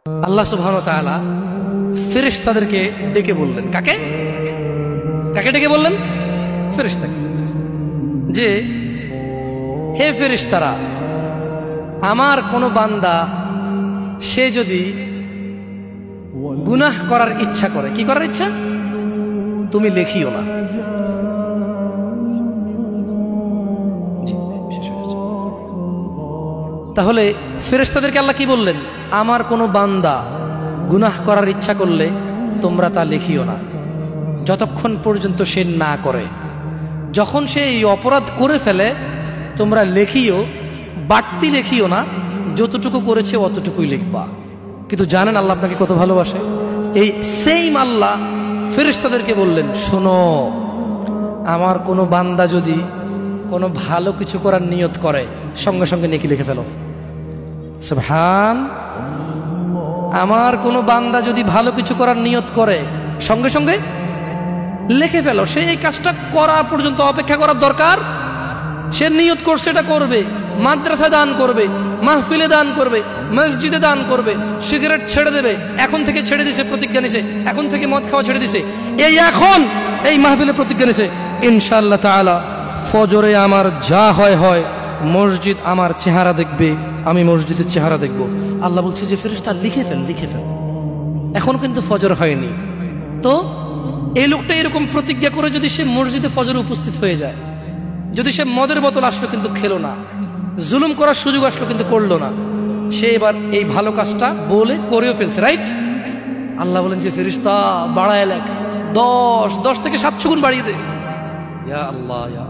আল্লাহ সুবহানাহু ওয়া তাআলা ফেরেশতাদেরকে ডেকে বললেন, কাকে কাকে ডেকে বললেন? ফেরেশতাকে, যে হে ফেরেশতারা, আমার কোনো বান্দা সে যদি গুনাহ করার ইচ্ছা করে, কি করার ইচ্ছা? তুমি লেখিও না। তাহলে ফেরেশতাদেরকে আল্লাহ কি বললেন? আমার কোনো বান্দা গুনাহ করার ইচ্ছা করলে তোমরা তা লেখিও না, যতক্ষণ পর্যন্ত সে না করে। যখন সে এই অপরাধ করে ফেলে তোমরা লেখিও, বাড়তি লেখিও না, যতটুকু করেছে অতটুকুই লিখবা। কিন্তু জানেন আল্লাহ আপনাকে কত ভালোবাসে? এই সেইম আল্লাহ ফেরেশতাদেরকে বললেন, শোনো, আমার কোনো বান্দা যদি কোনো ভালো কিছু করার নিয়ত করে সঙ্গে সঙ্গে নেকি লিখে ফেলো। সুবহান। আমার কোনো বান্দা যদি ভালো কিছু করার নিয়ত করে সঙ্গে সঙ্গে লিখে ফেলো। সে এই কাজটা করা পর্যন্ত অপেক্ষা করার দরকার? সে নিয়ত করছে, এটা করবে, মাদ্রাসায় দান করবে, মাহফিলে দান করবে, মসজিদে দান করবে, সিগারেট ছেড়ে দেবে, এখন থেকে ছেড়ে দিছে, প্রতিজ্ঞা নিছে, এখন থেকে মদ খাওয়া ছেড়ে দিছে, এই এখন এই মাহফিলে প্রতিজ্ঞা নিছে, ইনশাআল্লাহ তাআলা ফজরে আমার যা হয় হয়, মসজিদ আমার চেহারা দেখবে, আমি মসজিদের চেহারা দেখব। আল্লাহ বলছে যে ফেরেশতা লিখে ফেল, লিখে ফেল। এখন কিন্তু ফজর হয়নি, তো এই লোকটা এরকম প্রতিজ্ঞা করে যদি সে মসজিদে ফজরে উপস্থিত হয়ে যায়, যদি সে মদের বোতল আসলো কিন্তু খেলো না, জুলুম করার সুযোগ আসলো কিন্তু করলো না, সে এবার এই ভালো কাজটা বলে করেও ফেলছে, রাইট? আল্লাহ বলেন যে ফেরেশতা বাড়ায় লেখ, 10 থেকে 700 গুণ বাড়িয়ে দে। ইয়া আল্লাহ, ইয়া